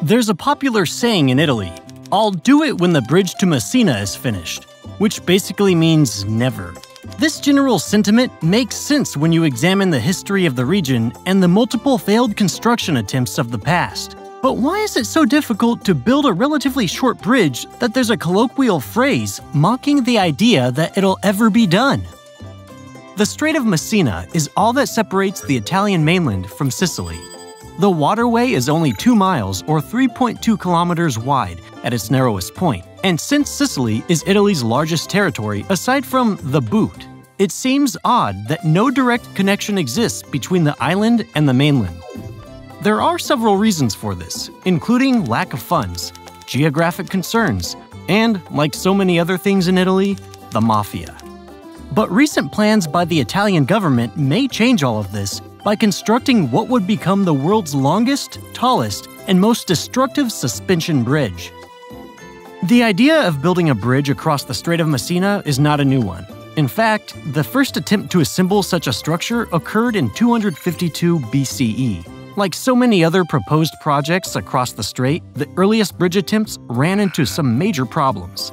There's a popular saying in Italy, "I'll do it when the bridge to Messina is finished," which basically means never. This general sentiment makes sense when you examine the history of the region and the multiple failed construction attempts of the past. But why is it so difficult to build a relatively short bridge that there's a colloquial phrase mocking the idea that it'll ever be done? The Strait of Messina is all that separates the Italian mainland from Sicily. The waterway is only 2 miles or 3.2 kilometers wide at its narrowest point, and since Sicily is Italy's largest territory aside from the boot, it seems odd that no direct connection exists between the island and the mainland. There are several reasons for this, including lack of funds, geographic concerns, and, like so many other things in Italy, the MAFIA. But recent plans by the Italian government may change all of this by constructing what would become the world's longest, tallest, and most destructive suspension bridge. The idea of building a bridge across the Strait of Messina is not a new one. In fact, the first attempt to assemble such a structure occurred in 252 BCE. Like so many other proposed projects across the strait, the earliest bridge attempts ran into some major problems.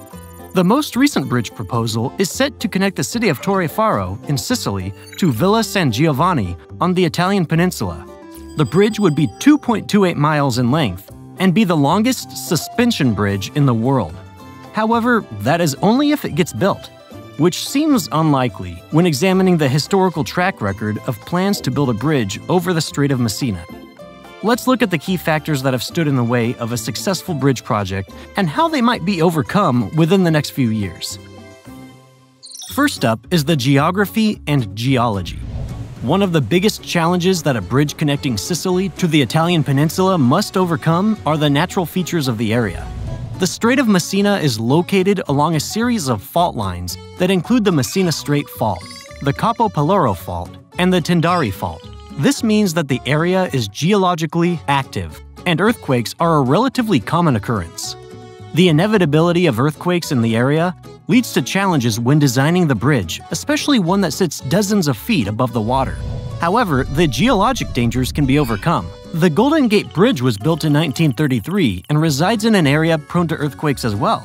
The most recent bridge proposal is set to connect the city of Torre Faro in Sicily to Villa San Giovanni on the Italian peninsula. The bridge would be 2.28 miles in length and be the longest suspension bridge in the world. However, that is only if it gets built, which seems unlikely when examining the historical track record of plans to build a bridge over the Strait of Messina. Let's look at the key factors that have stood in the way of a successful bridge project and how they might be overcome within the next few years. First up is the geography and geology. One of the biggest challenges that a bridge connecting Sicily to the Italian peninsula must overcome are the natural features of the area. The Strait of Messina is located along a series of fault lines that include the Messina Strait Fault, the Capo Peloro Fault, and the Tindari Fault. This means that the area is geologically active, and earthquakes are a relatively common occurrence. The inevitability of earthquakes in the area leads to challenges when designing the bridge, especially one that sits dozens of feet above the water. However, the geologic dangers can be overcome. The Golden Gate Bridge was built in 1933 and resides in an area prone to earthquakes as well.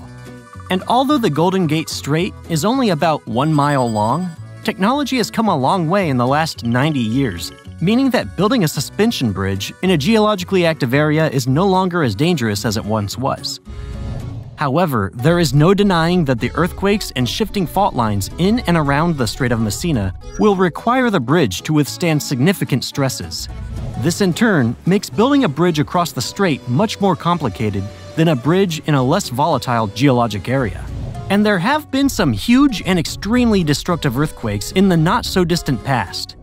And although the Golden Gate Strait is only about 1 mile long, technology has come a long way in the last 90 years, meaning that building a suspension bridge in a geologically active area is no longer as dangerous as it once was. However, there is no denying that the earthquakes and shifting fault lines in and around the Strait of Messina will require the bridge to withstand significant stresses. This in turn makes building a bridge across the strait much more complicated than a bridge in a less volatile geologic area. And there have been some huge and extremely destructive earthquakes in the not-so-distant past.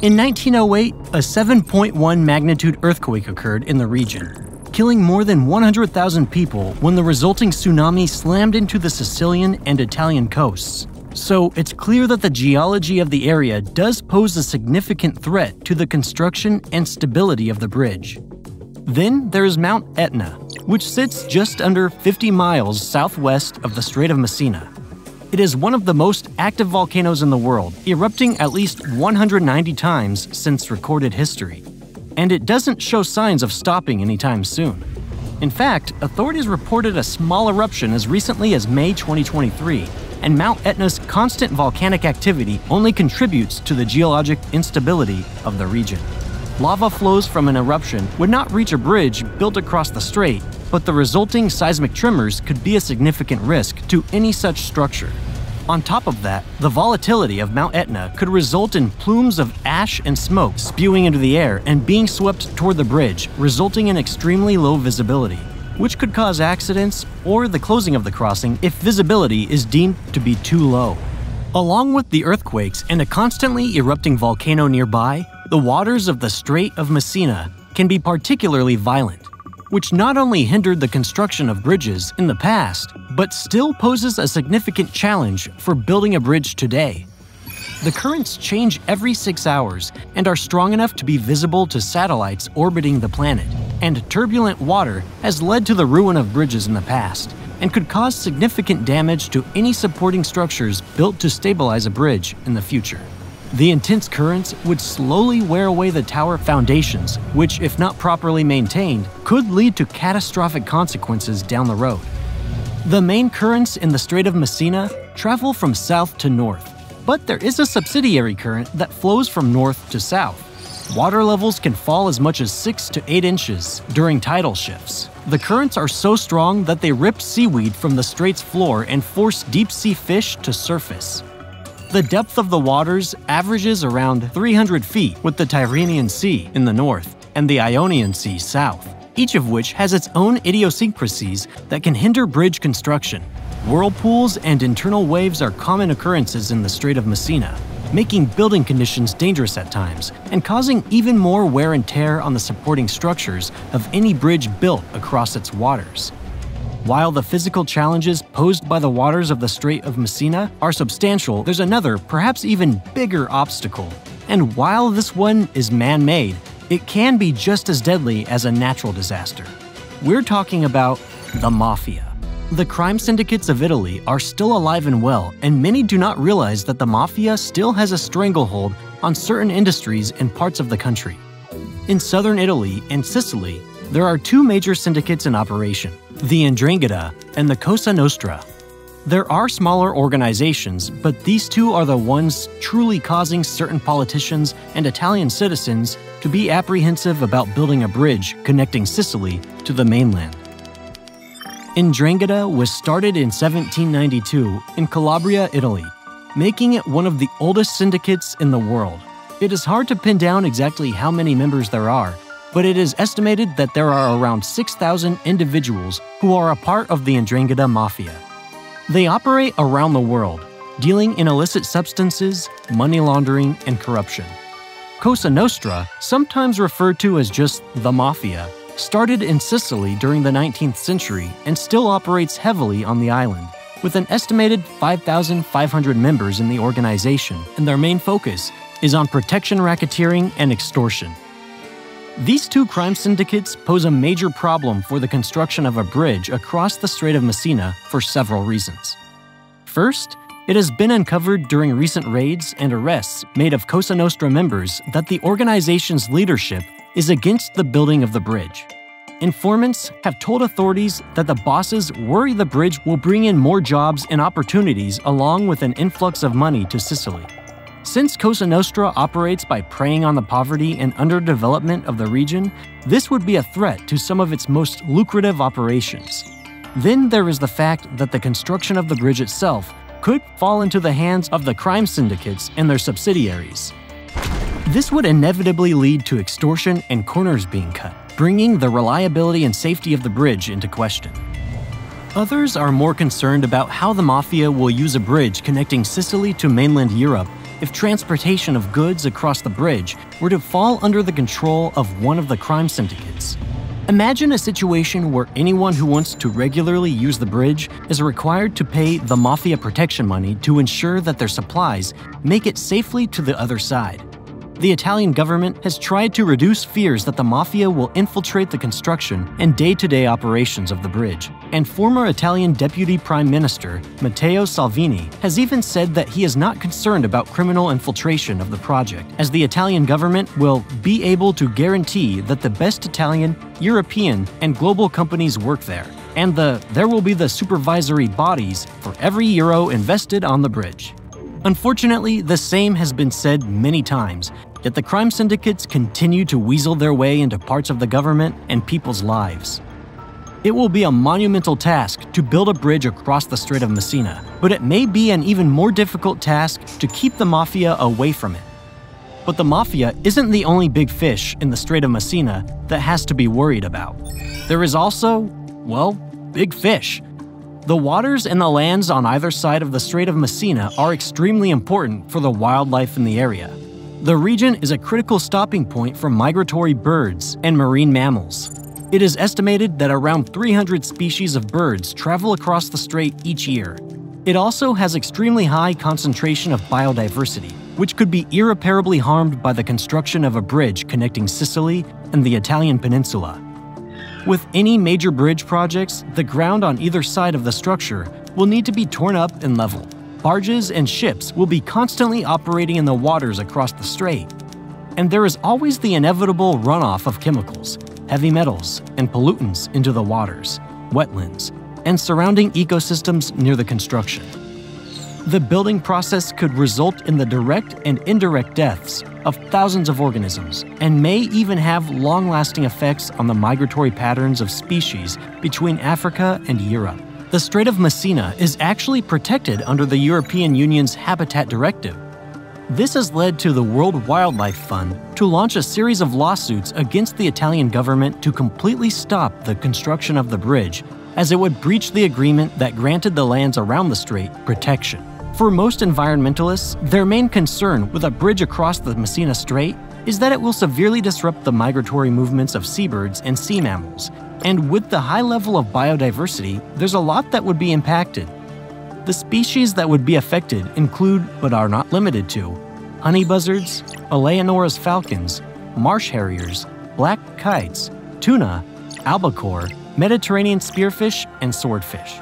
In 1908, a 7.1 magnitude earthquake occurred in the region, killing more than 100,000 people when the resulting tsunami slammed into the Sicilian and Italian coasts. So it's clear that the geology of the area does pose a significant threat to the construction and stability of the bridge. Then there is Mount Etna, which sits just under 50 miles southwest of the Strait of Messina. It is one of the most active volcanoes in the world, erupting at least 190 times since recorded history. And it doesn't show signs of stopping anytime soon. In fact, authorities reported a small eruption as recently as May 2023, and Mount Etna's constant volcanic activity only contributes to the geologic instability of the region. Lava flows from an eruption would not reach a bridge built across the strait, but the resulting seismic tremors could be a significant risk to any such structure. On top of that, the volatility of Mount Etna could result in plumes of ash and smoke spewing into the air and being swept toward the bridge, resulting in extremely low visibility, which could cause accidents or the closing of the crossing if visibility is deemed to be too low. Along with the earthquakes and a constantly erupting volcano nearby, the waters of the Strait of Messina can be particularly violent, which not only hindered the construction of bridges in the past, but still poses a significant challenge for building a bridge today. The currents change every 6 hours and are strong enough to be visible to satellites orbiting the planet, and turbulent water has led to the ruin of bridges in the past and could cause significant damage to any supporting structures built to stabilize a bridge in the future. The intense currents would slowly wear away the tower foundations, which, if not properly maintained, could lead to catastrophic consequences down the road. The main currents in the Strait of Messina travel from south to north, but there is a subsidiary current that flows from north to south. Water levels can fall as much as 6 to 8 inches during tidal shifts. The currents are so strong that they rip seaweed from the strait's floor and force deep-sea fish to surface. The depth of the waters averages around 300 feet, with the Tyrrhenian Sea in the north and the Ionian Sea south, each of which has its own idiosyncrasies that can hinder bridge construction. Whirlpools and internal waves are common occurrences in the Strait of Messina, making building conditions dangerous at times and causing even more wear and tear on the supporting structures of any bridge built across its waters. While the physical challenges posed by the waters of the Strait of Messina are substantial, there's another, perhaps even bigger obstacle. And while this one is man-made, it can be just as deadly as a natural disaster. We're talking about the Mafia. The crime syndicates of Italy are still alive and well, and many do not realize that the Mafia still has a stranglehold on certain industries in parts of the country. In southern Italy and Sicily, there are two major syndicates in operation, the 'Ndrangheta and the Cosa Nostra. There are smaller organizations, but these two are the ones truly causing certain politicians and Italian citizens to be apprehensive about building a bridge connecting Sicily to the mainland. 'Ndrangheta was started in 1792 in Calabria, Italy, making it one of the oldest syndicates in the world. It is hard to pin down exactly how many members there are, but it is estimated that there are around 6,000 individuals who are a part of the 'Ndrangheta Mafia. They operate around the world, dealing in illicit substances, money laundering, and corruption. Cosa Nostra, sometimes referred to as just the Mafia, started in Sicily during the 19th century and still operates heavily on the island, with an estimated 5,500 members in the organization, and their main focus is on protection racketeering and extortion. These two crime syndicates pose a major problem for the construction of a bridge across the Strait of Messina for several reasons. First, it has been uncovered during recent raids and arrests made of Cosa Nostra members that the organization's leadership is against the building of the bridge. Informants have told authorities that the bosses worry the bridge will bring in more jobs and opportunities along with an influx of money to Sicily. Since Cosa Nostra operates by preying on the poverty and underdevelopment of the region, this would be a threat to some of its most lucrative operations. Then there is the fact that the construction of the bridge itself could fall into the hands of the crime syndicates and their subsidiaries. This would inevitably lead to extortion and corners being cut, bringing the reliability and safety of the bridge into question. Others are more concerned about how the Mafia will use a bridge connecting Sicily to mainland Europe if transportation of goods across the bridge were to fall under the control of one of the crime syndicates. Imagine a situation where anyone who wants to regularly use the bridge is required to pay the Mafia protection money to ensure that their supplies make it safely to the other side. The Italian government has tried to reduce fears that the Mafia will infiltrate the construction and day-to-day operations of the bridge, and former Italian Deputy Prime Minister Matteo Salvini has even said that he is not concerned about criminal infiltration of the project, as the Italian government will be able to guarantee that the best Italian, European, and global companies work there, and there will be the supervisory bodies for every euro invested on the bridge. Unfortunately, the same has been said many times, yet the crime syndicates continue to weasel their way into parts of the government and people's lives. It will be a monumental task to build a bridge across the Strait of Messina, but it may be an even more difficult task to keep the Mafia away from it. But the Mafia isn't the only big fish in the Strait of Messina that has to be worried about. There is also, well, big fish. The waters and the lands on either side of the Strait of Messina are extremely important for the wildlife in the area. The region is a critical stopping point for migratory birds and marine mammals. It is estimated that around 300 species of birds travel across the strait each year. It also has extremely high concentration of biodiversity, which could be irreparably harmed by the construction of a bridge connecting Sicily and the Italian peninsula. With any major bridge projects, the ground on either side of the structure will need to be torn up and leveled. barges and ships will be constantly operating in the waters across the strait. And there is always the inevitable runoff of chemicals, heavy metals, and pollutants into the waters, wetlands, and surrounding ecosystems near the construction. The building process could result in the direct and indirect deaths of thousands of organisms and may even have long-lasting effects on the migratory patterns of species between Africa and Europe. The Strait of Messina is actually protected under the European Union's Habitat Directive. This has led to the World Wildlife Fund to launch a series of lawsuits against the Italian government to completely stop the construction of the bridge, as it would breach the agreement that granted the lands around the strait protection. For most environmentalists, their main concern with a bridge across the Messina Strait is that it will severely disrupt the migratory movements of seabirds and sea mammals, and with the high level of biodiversity, there's a lot that would be impacted. The species that would be affected include, but are not limited to, honey buzzards, Eleonora's falcons, marsh harriers, black kites, tuna, albacore, Mediterranean spearfish, and swordfish.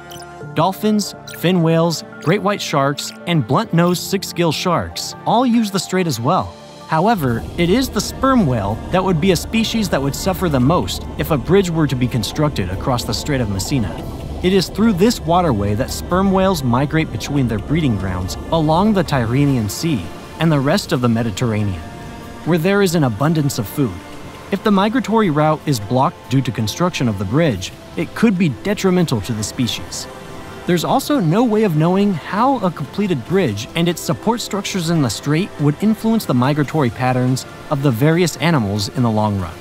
Dolphins, fin whales, great white sharks, and blunt-nosed six-gill sharks all use the strait as well. However, it is the sperm whale that would be a species that would suffer the most if a bridge were to be constructed across the Strait of Messina. It is through this waterway that sperm whales migrate between their breeding grounds along the Tyrrhenian Sea and the rest of the Mediterranean, where there is an abundance of food. If the migratory route is blocked due to construction of the bridge, it could be detrimental to the species. There's also no way of knowing how a completed bridge and its support structures in the strait would influence the migratory patterns of the various animals in the long run.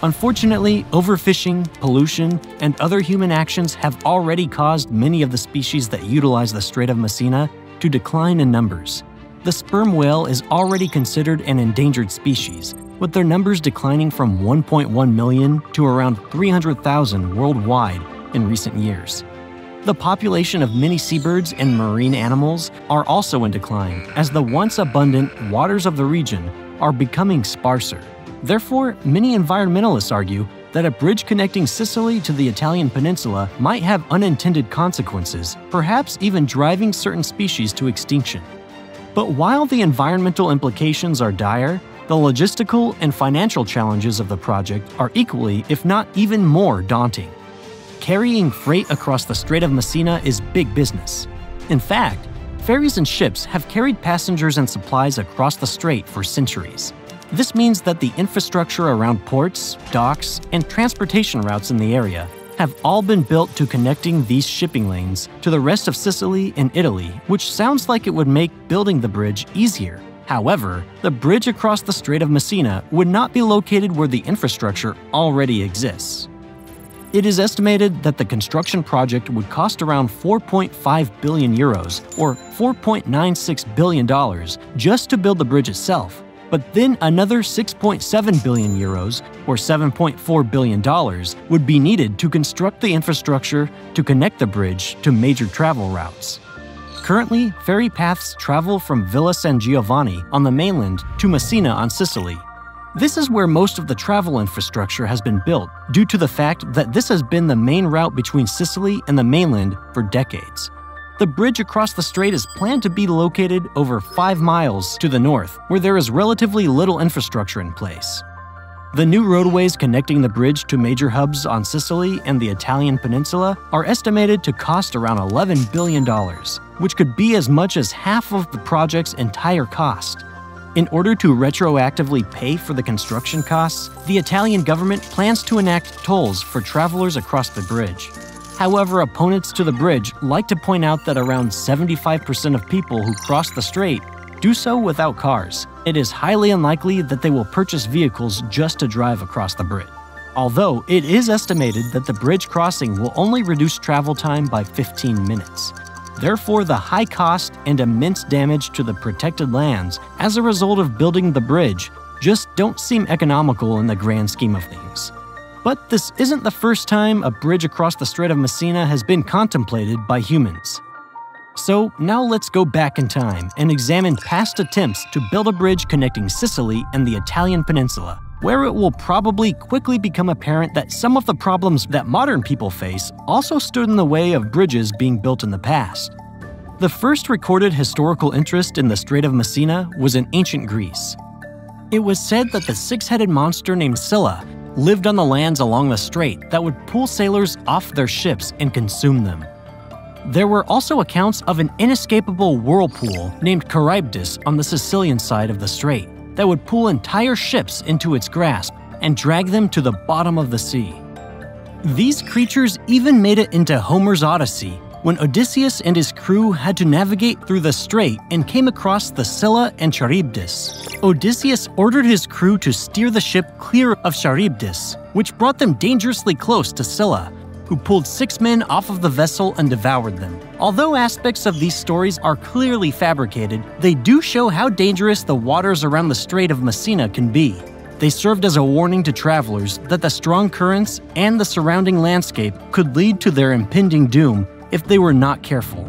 Unfortunately, overfishing, pollution, and other human actions have already caused many of the species that utilize the Strait of Messina to decline in numbers. The sperm whale is already considered an endangered species, with their numbers declining from 1.1 million to around 300,000 worldwide in recent years. The population of many seabirds and marine animals are also in decline, as the once abundant waters of the region are becoming sparser. Therefore, many environmentalists argue that a bridge connecting Sicily to the Italian peninsula might have unintended consequences, perhaps even driving certain species to extinction. But while the environmental implications are dire, the logistical and financial challenges of the project are equally, if not even more, daunting. Carrying freight across the Strait of Messina is big business. In fact, ferries and ships have carried passengers and supplies across the strait for centuries. This means that the infrastructure around ports, docks, and transportation routes in the area have all been built to connecting these shipping lanes to the rest of Sicily and Italy, which sounds like it would make building the bridge easier. However, the bridge across the Strait of Messina would not be located where the infrastructure already exists. It is estimated that the construction project would cost around 4.5 billion euros, or $4.96 billion, just to build the bridge itself. But then another 6.7 billion euros, or $7.4 billion, would be needed to construct the infrastructure to connect the bridge to major travel routes. Currently, ferry paths travel from Villa San Giovanni on the mainland to Messina on Sicily. This is where most of the travel infrastructure has been built, due to the fact that this has been the main route between Sicily and the mainland for decades. The bridge across the strait is planned to be located over 5 miles to the north, where there is relatively little infrastructure in place. The new roadways connecting the bridge to major hubs on Sicily and the Italian peninsula are estimated to cost around $11 billion, which could be as much as half of the project's entire cost. In order to retroactively pay for the construction costs, the Italian government plans to enact tolls for travelers across the bridge. However, opponents to the bridge like to point out that around 75% of people who cross the strait do so without cars. It is highly unlikely that they will purchase vehicles just to drive across the bridge. Although it is estimated that the bridge crossing will only reduce travel time by 15 minutes. Therefore, the high cost and immense damage to the protected lands as a result of building the bridge just don't seem economical in the grand scheme of things. But this isn't the first time a bridge across the Strait of Messina has been contemplated by humans. So now let's go back in time and examine past attempts to build a bridge connecting Sicily and the Italian peninsula, where it will probably quickly become apparent that some of the problems that modern people face also stood in the way of bridges being built in the past. The first recorded historical interest in the Strait of Messina was in ancient Greece. It was said that the six-headed monster named Scylla lived on the lands along the strait that would pull sailors off their ships and consume them. There were also accounts of an inescapable whirlpool named Charybdis on the Sicilian side of the strait that would pull entire ships into its grasp and drag them to the bottom of the sea. These creatures even made it into Homer's Odyssey, when Odysseus and his crew had to navigate through the strait and came across the Scylla and Charybdis. Odysseus ordered his crew to steer the ship clear of Charybdis, which brought them dangerously close to Scylla, who pulled 6 men off of the vessel and devoured them. Although aspects of these stories are clearly fabricated, they do show how dangerous the waters around the Strait of Messina can be. They served as a warning to travelers that the strong currents and the surrounding landscape could lead to their impending doom if they were not careful.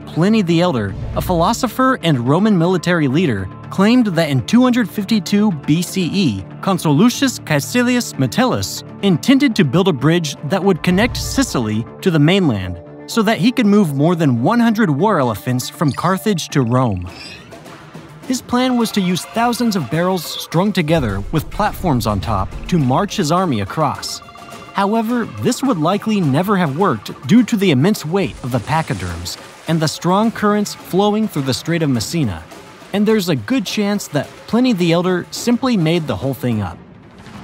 Pliny the Elder, a philosopher and Roman military leader, claimed that in 252 BCE, Consul Lucius Caecilius Metellus intended to build a bridge that would connect Sicily to the mainland so that he could move more than 100 war elephants from Carthage to Rome. His plan was to use thousands of barrels strung together with platforms on top to march his army across. However, this would likely never have worked due to the immense weight of the pachyderms and the strong currents flowing through the Strait of Messina, and there's a good chance that Pliny the Elder simply made the whole thing up.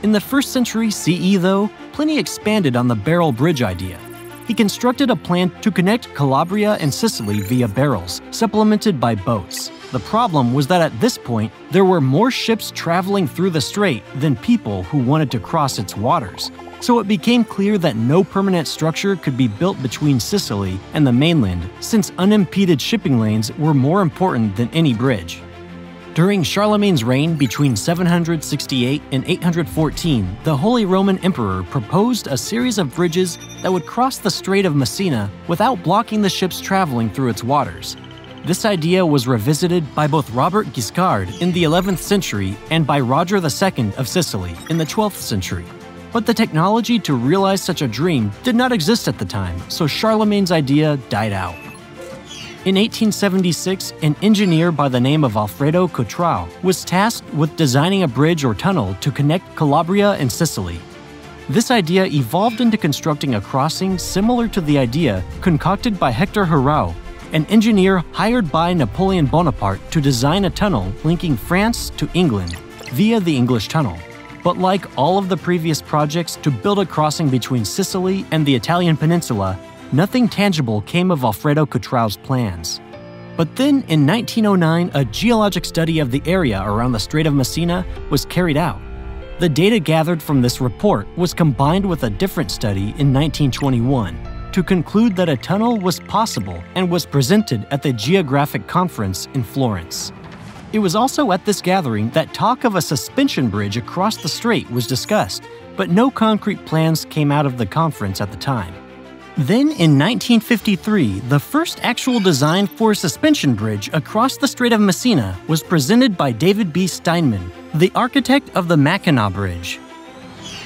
In the 1st century CE, though, Pliny expanded on the barrel bridge idea. He constructed a plan to connect Calabria and Sicily via barrels, supplemented by boats. The problem was that at this point, there were more ships traveling through the strait than people who wanted to cross its waters. So it became clear that no permanent structure could be built between Sicily and the mainland, since unimpeded shipping lanes were more important than any bridge. During Charlemagne's reign between 768 and 814, the Holy Roman Emperor proposed a series of bridges that would cross the Strait of Messina without blocking the ships traveling through its waters. This idea was revisited by both Robert Guiscard in the 11th century and by Roger II of Sicily in the 12th century. But the technology to realize such a dream did not exist at the time, so Charlemagne's idea died out. In 1876, an engineer by the name of Alfredo Cottrau was tasked with designing a bridge or tunnel to connect Calabria and Sicily. This idea evolved into constructing a crossing similar to the idea concocted by Hector Herrau, an engineer hired by Napoleon Bonaparte to design a tunnel linking France to England via the English Tunnel. But like all of the previous projects to build a crossing between Sicily and the Italian peninsula, nothing tangible came of Alfredo Cottrau's plans. But then in 1909, a geologic study of the area around the Strait of Messina was carried out. The data gathered from this report was combined with a different study in 1921 to conclude that a tunnel was possible and was presented at the Geographic Conference in Florence. It was also at this gathering that talk of a suspension bridge across the strait was discussed, but no concrete plans came out of the conference at the time. Then in 1953, the first actual design for a suspension bridge across the Strait of Messina was presented by David B. Steinman, the architect of the Mackinac Bridge.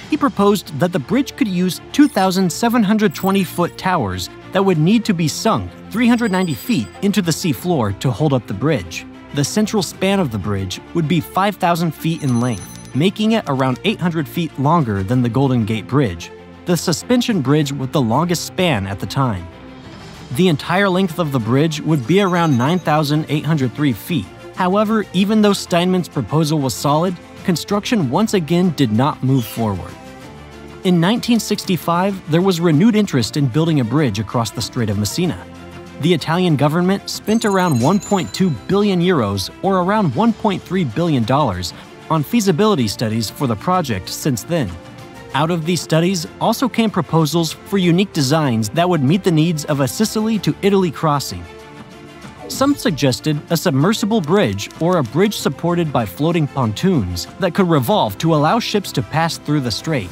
He proposed that the bridge could use 2,720-foot towers that would need to be sunk 390 feet into the seafloor to hold up the bridge. The central span of the bridge would be 5,000 feet in length, making it around 800 feet longer than the Golden Gate Bridge, the suspension bridge with the longest span at the time. The entire length of the bridge would be around 9,803 feet. However, even though Steinman's proposal was solid, construction once again did not move forward. In 1965, there was renewed interest in building a bridge across the Strait of Messina. The Italian government spent around 1.2 billion euros, or around $1.3 billion, on feasibility studies for the project since then. Out of these studies also came proposals for unique designs that would meet the needs of a Sicily to Italy crossing. Some suggested a submersible bridge or a bridge supported by floating pontoons that could revolve to allow ships to pass through the strait.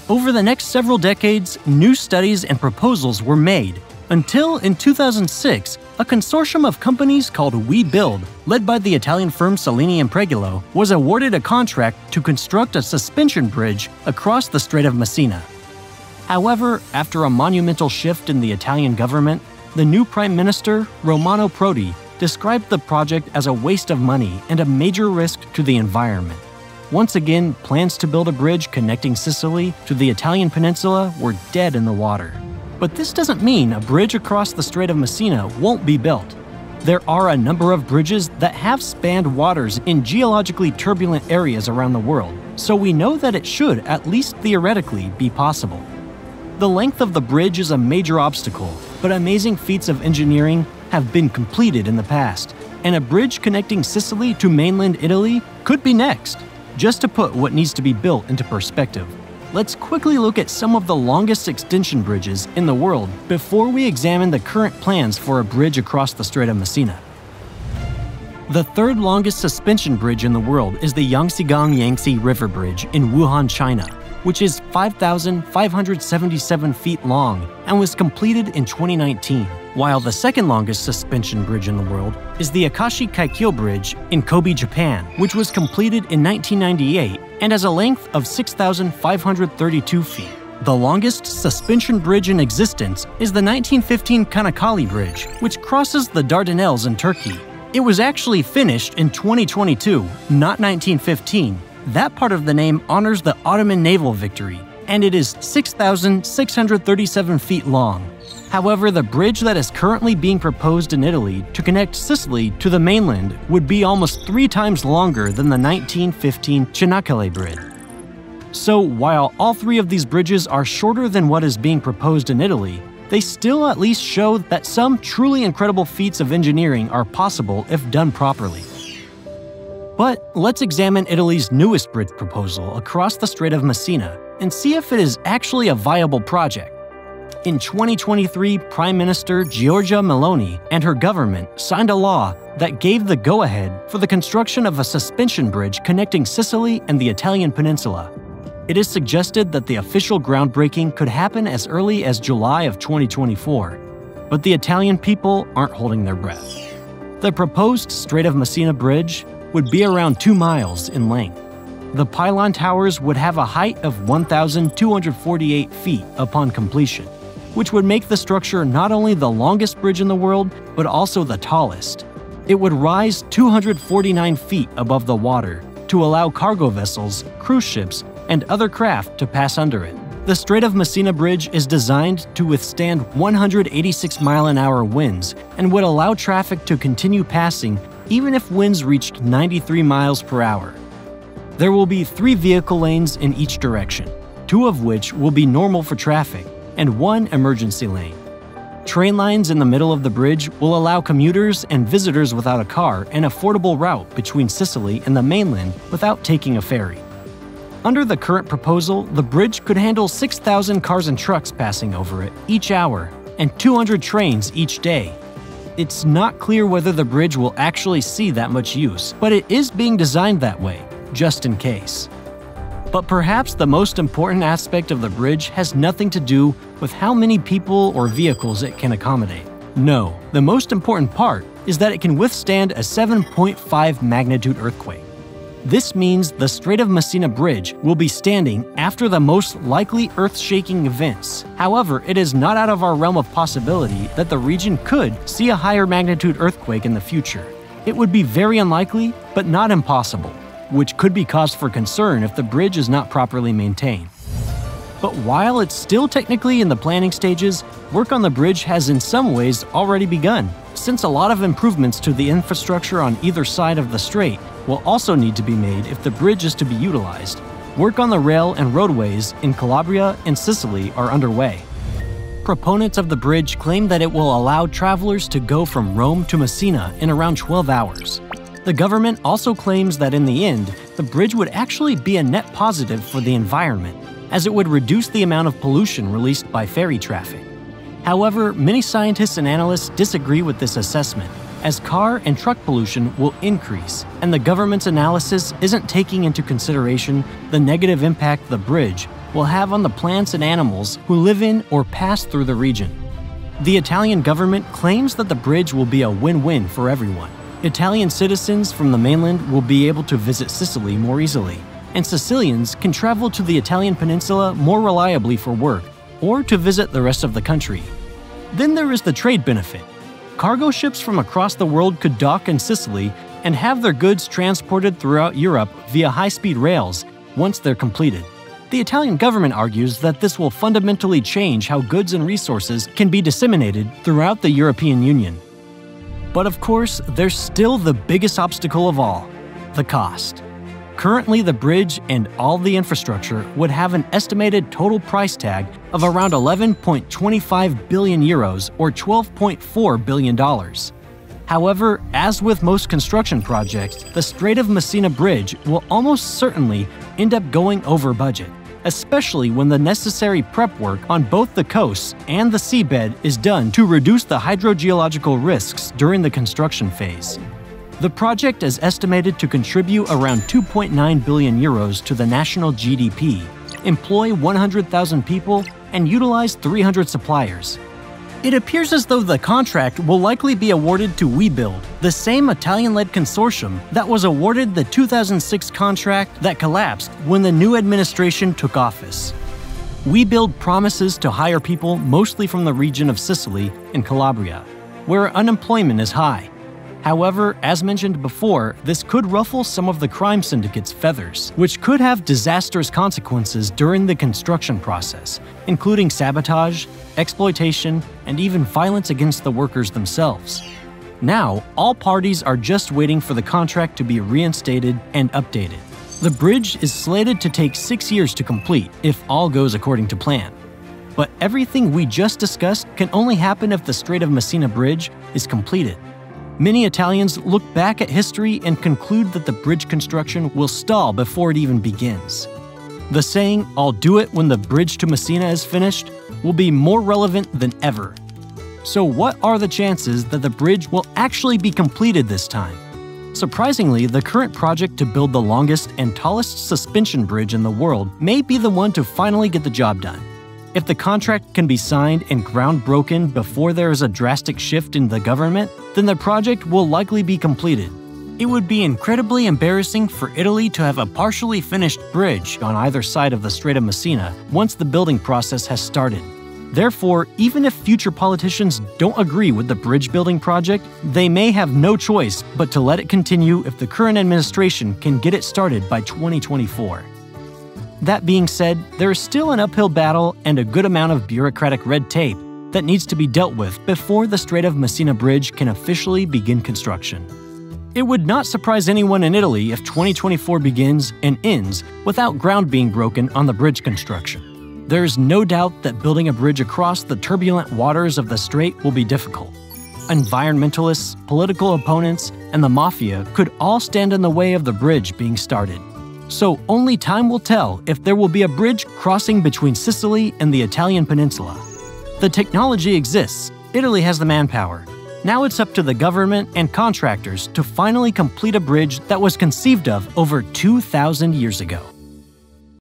Over the next several decades, new studies and proposals were made, until in 2006, a consortium of companies called We Build, led by the Italian firm Cellini and Pregolo, was awarded a contract to construct a suspension bridge across the Strait of Messina. However, after a monumental shift in the Italian government, the new Prime Minister, Romano Prodi, described the project as a waste of money and a major risk to the environment. Once again, plans to build a bridge connecting Sicily to the Italian peninsula were dead in the water. But this doesn't mean a bridge across the Strait of Messina won't be built. There are a number of bridges that have spanned waters in geologically turbulent areas around the world, so we know that it should, at least theoretically, be possible. The length of the bridge is a major obstacle, but amazing feats of engineering have been completed in the past, and a bridge connecting Sicily to mainland Italy could be next. Just to put what needs to be built into perspective, let's quickly look at some of the longest extension bridges in the world before we examine the current plans for a bridge across the Strait of Messina. The third longest suspension bridge in the world is the Yangtze River Bridge in Wuhan, China, which is 5,577 feet long and was completed in 2019, while the second longest suspension bridge in the world is the Akashi Kaikyo Bridge in Kobe, Japan, which was completed in 1998 and has a length of 6,532 feet. The longest suspension bridge in existence is the 1915 Kanakkale Bridge, which crosses the Dardanelles in Turkey. It was actually finished in 2022, not 1915. That part of the name honors the Ottoman naval victory, and it is 6,637 feet long. However, the bridge that is currently being proposed in Italy to connect Sicily to the mainland would be almost 3 times longer than the 1915 Çanakkale Bridge. So, while all 3 of these bridges are shorter than what is being proposed in Italy, they still at least show that some truly incredible feats of engineering are possible if done properly. But let's examine Italy's newest bridge proposal across the Strait of Messina and see if it is actually a viable project. In 2023, Prime Minister Giorgia Meloni and her government signed a law that gave the go-ahead for the construction of a suspension bridge connecting Sicily and the Italian peninsula. It is suggested that the official groundbreaking could happen as early as July of 2024, but the Italian people aren't holding their breath. The proposed Strait of Messina bridge would be around 2 miles in length. The pylon towers would have a height of 1,248 feet upon completion, which would make the structure not only the longest bridge in the world, but also the tallest. It would rise 249 feet above the water to allow cargo vessels, cruise ships, and other craft to pass under it. The Strait of Messina Bridge is designed to withstand 186-mile-an-hour winds and would allow traffic to continue passing even if winds reached 93 miles per hour. There will be 3 vehicle lanes in each direction, 2 of which will be normal for traffic, and 1 emergency lane. Train lines in the middle of the bridge will allow commuters and visitors without a car an affordable route between Sicily and the mainland without taking a ferry. Under the current proposal, the bridge could handle 6,000 cars and trucks passing over it each hour and 200 trains each day. It's not clear whether the bridge will actually see that much use, but it is being designed that way, just in case. But perhaps the most important aspect of the bridge has nothing to do with how many people or vehicles it can accommodate. No, the most important part is that it can withstand a 7.5 magnitude earthquake. This means the Strait of Messina Bridge will be standing after the most likely earth-shaking events. However, it is not out of our realm of possibility that the region could see a higher magnitude earthquake in the future. It would be very unlikely, but not impossible, which could be cause for concern if the bridge is not properly maintained. But while it's still technically in the planning stages, work on the bridge has in some ways already begun, since a lot of improvements to the infrastructure on either side of the strait will also need to be made if the bridge is to be utilized. Work on the rail and roadways in Calabria and Sicily are underway. Proponents of the bridge claim that it will allow travelers to go from Rome to Messina in around 12 hours. The government also claims that in the end, the bridge would actually be a net positive for the environment, as it would reduce the amount of pollution released by ferry traffic. However, many scientists and analysts disagree with this assessment, as car and truck pollution will increase, and the government's analysis isn't taking into consideration the negative impact the bridge will have on the plants and animals who live in or pass through the region. The Italian government claims that the bridge will be a win-win for everyone. Italian citizens from the mainland will be able to visit Sicily more easily, and Sicilians can travel to the Italian peninsula more reliably for work or to visit the rest of the country. Then there is the trade benefit. Cargo ships from across the world could dock in Sicily and have their goods transported throughout Europe via high-speed rails once they're completed. The Italian government argues that this will fundamentally change how goods and resources can be disseminated throughout the European Union. But of course, there's still the biggest obstacle of all: the cost. Currently, the bridge and all the infrastructure would have an estimated total price tag of around 11.25 billion euros or $12.4 billion. However, as with most construction projects, the Strait of Messina bridge will almost certainly end up going over budget, especially when the necessary prep work on both the coasts and the seabed is done to reduce the hydrogeological risks during the construction phase. The project is estimated to contribute around 2.9 billion euros to the national GDP, employ 100,000 people, and utilize 300 suppliers. It appears as though the contract will likely be awarded to WeBuild, the same Italian-led consortium that was awarded the 2006 contract that collapsed when the new administration took office. WeBuild promises to hire people mostly from the region of Sicily and Calabria, where unemployment is high. However, as mentioned before, this could ruffle some of the crime syndicate's feathers, which could have disastrous consequences during the construction process, including sabotage, exploitation, and even violence against the workers themselves. Now, all parties are just waiting for the contract to be reinstated and updated. The bridge is slated to take 6 years to complete if all goes according to plan. But everything we just discussed can only happen if the Strait of Messina bridge is completed. Many Italians look back at history and conclude that the bridge construction will stall before it even begins. The saying, "I'll do it when the bridge to Messina is finished," will be more relevant than ever. So what are the chances that the bridge will actually be completed this time? Surprisingly, the current project to build the longest and tallest suspension bridge in the world may be the one to finally get the job done. If the contract can be signed and ground broken before there is a drastic shift in the government, then the project will likely be completed. It would be incredibly embarrassing for Italy to have a partially finished bridge on either side of the Strait of Messina once the building process has started. Therefore, even if future politicians don't agree with the bridge building project, they may have no choice but to let it continue if the current administration can get it started by 2024. That being said, there is still an uphill battle and a good amount of bureaucratic red tape that needs to be dealt with before the Strait of Messina bridge can officially begin construction. It would not surprise anyone in Italy if 2024 begins and ends without ground being broken on the bridge construction. There is no doubt that building a bridge across the turbulent waters of the strait will be difficult. Environmentalists, political opponents, and the MAFIA could all stand in the way of the bridge being started. So only time will tell if there will be a bridge crossing between Sicily and the Italian peninsula. The technology exists, Italy has the manpower. Now it's up to the government and contractors to finally complete a bridge that was conceived of over 2,000 years ago.